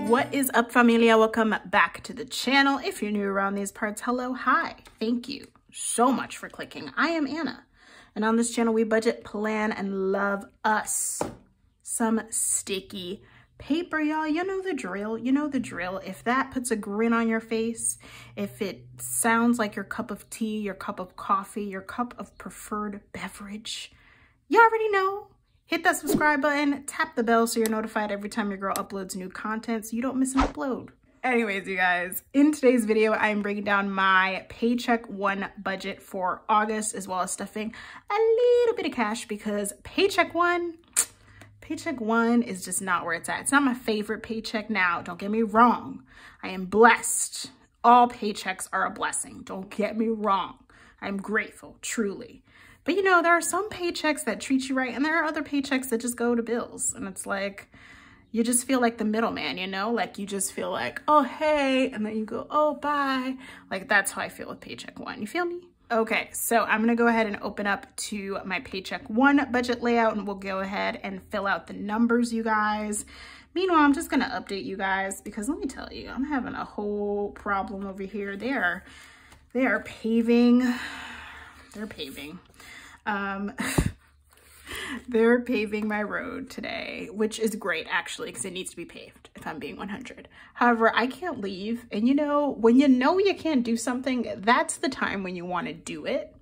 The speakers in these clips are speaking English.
What is up, familia? Welcome back to the channel. If you're new around these parts, hello, hi. Thank you so much for clicking. I am Anna, and on this channel we budget, plan, and love us some sticky paper, y'all. You know the drill. You know the drill. If that puts a grin on your face, if it sounds like your cup of tea, your cup of coffee, your cup of preferred beverage, you already know. Hit that subscribe button, tap the bell so you're notified every time your girl uploads new content so you don't miss an upload. Anyways, you guys, in today's video, I am breaking down my Paycheck 1 budget for August, as well as stuffing a little bit of cash because Paycheck 1 is just not where it's at. It's not my favorite paycheck now. Don't get me wrong. I am blessed. All paychecks are a blessing. Don't get me wrong. I'm grateful, truly. But you know, there are some paychecks that treat you right, and there are other paychecks that just go to bills. And it's like, you just feel like the middleman, you know? Like, you just feel like, oh, hey, and then you go, oh, bye. Like, that's how I feel with Paycheck 1. You feel me? Okay, so I'm gonna go ahead and open up to my Paycheck 1 budget layout, and we'll go ahead and fill out the numbers, you guys. Meanwhile, I'm just gonna update you guys because let me tell you, I'm having a whole problem over here. They are paving. They're paving. They're paving my road today, which is great actually, because it needs to be paved if I'm being 100. However, I can't leave. And you know when you can't do something, that's the time when you want to do it,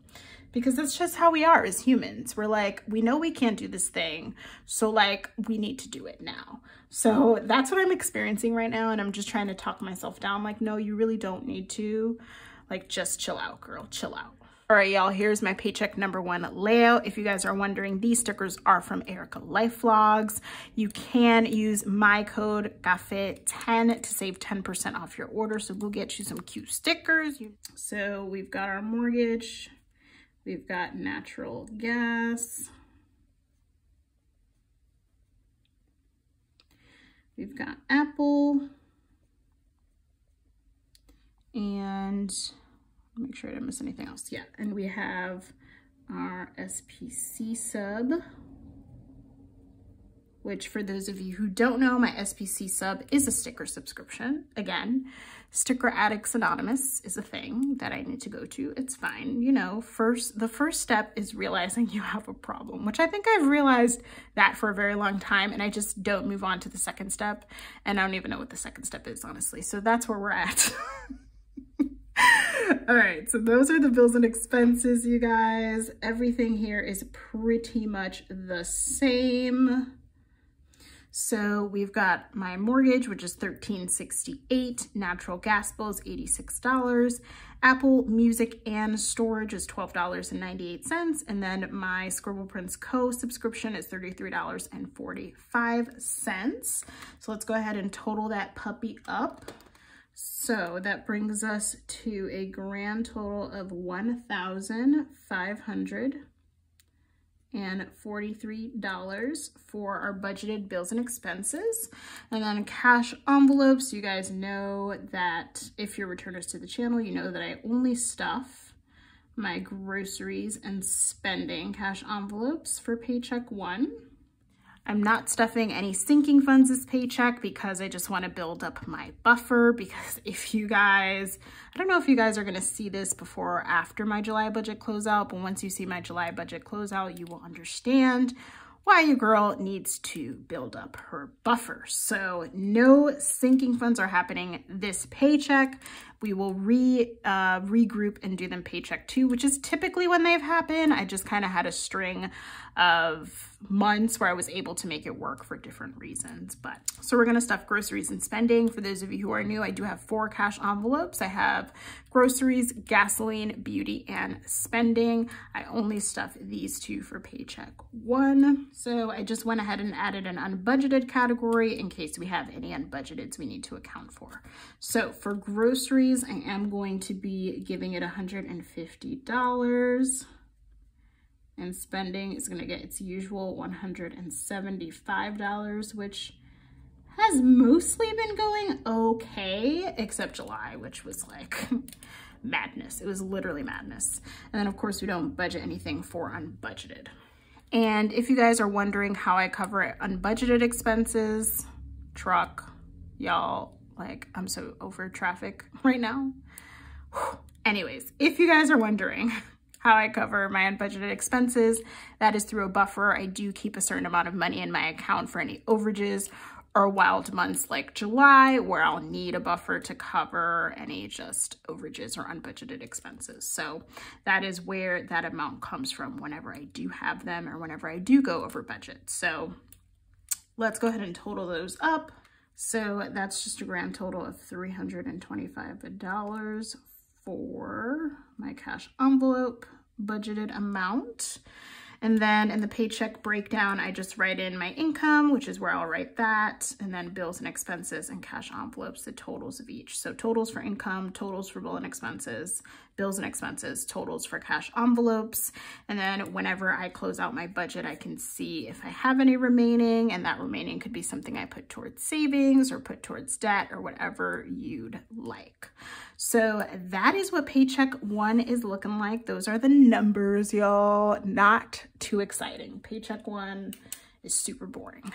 because that's just how we are as humans. We're like, we know we can't do this thing, so like we need to do it now. So that's what I'm experiencing right now. And I'm just trying to talk myself down. Like, no, you really don't need to. Like, just chill out, girl, chill out. All right, y'all, here's my Paycheck number 1 layout. If you guys are wondering, these stickers are from Erica Life Vlogs. You can use my code CAFE10 to save 10% off your order. So go get you some cute stickers. So we've got our mortgage. We've got natural gas. We've got Apple. And make sure I didn't miss anything else. Yeah, and we have our SPC sub, which for those of you who don't know, my SPC sub is a sticker subscription. Again, Sticker Addicts Anonymous is a thing that I need to go to. It's fine. You know, the first step is realizing you have a problem, which I think I've realized that for a very long time, and I just don't move on to the second step, and I don't even know what the second step is, honestly. So that's where we're at. All right, so those are the bills and expenses, you guys. Everything here is pretty much the same. So we've got my mortgage, which is $13.68. Natural gas bills, $86. Apple Music and storage is $12.98. And then my Scribble Prints Co. subscription is $33.45. So let's go ahead and total that puppy up. So that brings us to a grand total of $1,543 for our budgeted bills and expenses. And then cash envelopes, you guys know that if you're returners to the channel, you know that I only stuff my groceries and spending cash envelopes for Paycheck 1. I'm not stuffing any sinking funds this paycheck because I just want to build up my buffer, because if you guys, I don't know if you guys are going to see this before or after my July budget closeout, but once you see my July budget closeout, you will understand why your girl needs to build up her buffer. So no sinking funds are happening this paycheck. We will regroup and do them Paycheck 2, which is typically when they've happened. I just kind of had a string of months where I was able to make it work for different reasons. But so we're gonna stuff groceries and spending. For those of you who are new, I do have 4 cash envelopes. I have groceries, gasoline, beauty, and spending. I only stuff these 2 for Paycheck 1. So I just went ahead and added an unbudgeted category in case we have any unbudgeteds we need to account for. So for groceries, I am going to be giving it $150. And spending is going to get its usual $175, which has mostly been going okay, except July, which was like madness. It was literally madness. And then of course we don't budget anything for unbudgeted. And if you guys are wondering how I cover unbudgeted expenses, truck, Y'all, like, I'm so over traffic right now. Whew. Anyways, if you guys are wondering how I cover my unbudgeted expenses, that is through a buffer. I do keep a certain amount of money in my account for any overages or wild months like July, where I'll need a buffer to cover any just overages or unbudgeted expenses. So that is where that amount comes from whenever I do have them or whenever I do go over budget. So let's go ahead and total those up. So that's just a grand total of $325 for my cash envelope budgeted amount. And then in the paycheck breakdown, I just write in my income, which is where I'll write that, and then bills and expenses and cash envelopes, the totals of each. So totals for income, totals for bills and expenses, totals for cash envelopes. And then whenever I close out my budget, I can see if I have any remaining, and that remaining could be something I put towards savings or put towards debt or whatever you'd like. So that is what paycheck 1 is looking like. Those are the numbers, y'all. Not too exciting. Paycheck 1 is super boring.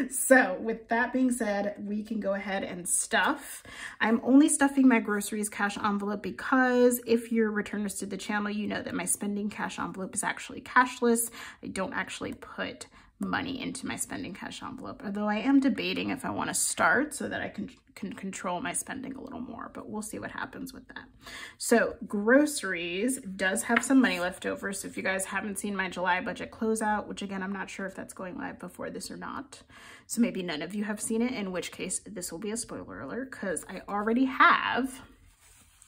So with that being said, we can go ahead and stuff. I'm only stuffing my groceries cash envelope because if you're returners to the channel, you know that my spending cash envelope is actually cashless. I don't actually put money into my spending cash envelope, although I am debating if I want to start so that I can control my spending a little more, but we'll see what happens with that. So groceries does have some money left over. So if you guys haven't seen my July budget closeout, which again, I'm not sure if that's going live before this or not. So maybe none of you have seen it, in which case this will be a spoiler alert because I already have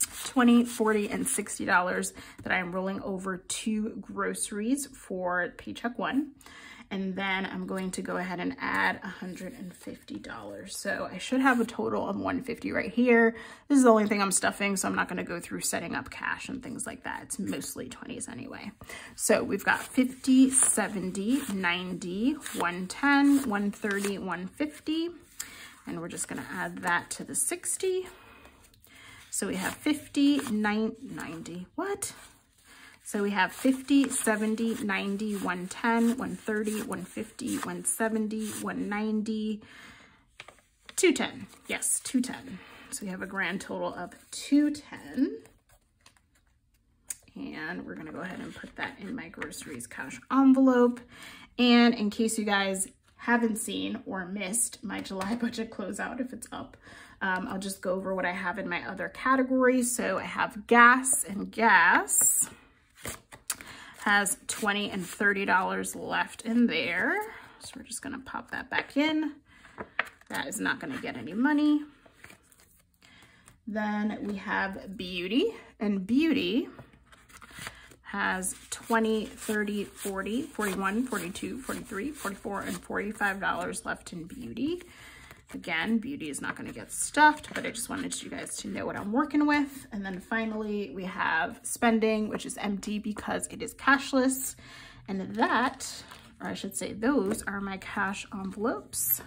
$20, $40, and $60 that I am rolling over to groceries for paycheck 1. And then I'm going to go ahead and add $150. So I should have a total of $150 right here. This is the only thing I'm stuffing, so I'm not gonna go through setting up cash and things like that. It's mostly 20s anyway. So we've got 50, 70, 90, 110, 130, 150. And we're just gonna add that to the 60. So we have 50, 90, what? So we have 50, 70, 90, 110, 130, 150, 170, 190, 210. Yes, 210. So we have a grand total of 210. And we're gonna go ahead and put that in my groceries cash envelope. And in case you guys haven't seen or missed my July budget closeout, if it's up, I'll just go over what I have in my other categories. So I have gas, and gas has $20 and $30 left in there. So we're just gonna pop that back in. That is not gonna get any money. Then we have beauty, and beauty has $20, $30, $40, $41, $42, $43, $44, and $45 left in beauty. Again, beauty is not going to get stuffed, but I just wanted you guys to know what I'm working with. And then finally, we have spending, which is empty because it is cashless. And that, or I should say those, are my cash envelopes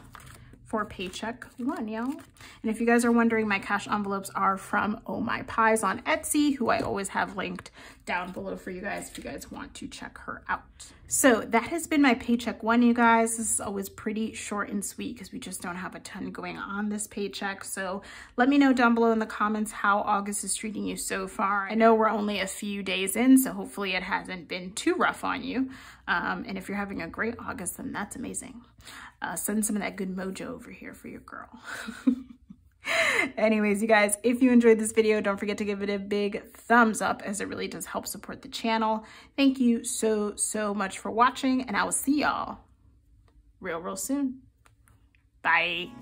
for paycheck 1, y'all. And if you guys are wondering, my cash envelopes are from Oh My Pies on Etsy, who I always have linked down below for you guys if you guys want to check her out. So that has been my paycheck 1, you guys. This is always pretty short and sweet because we just don't have a ton going on this paycheck. So let me know down below in the comments how August is treating you so far. I know we're only a few days in, so hopefully it hasn't been too rough on you. And if you're having a great August, then that's amazing. Send some of that good mojo over here for your girl. Anyways, you guys, if you enjoyed this video, don't forget to give it a big thumbs up, as it really does help support the channel. Thank you so much for watching, and I will see y'all real soon. Bye.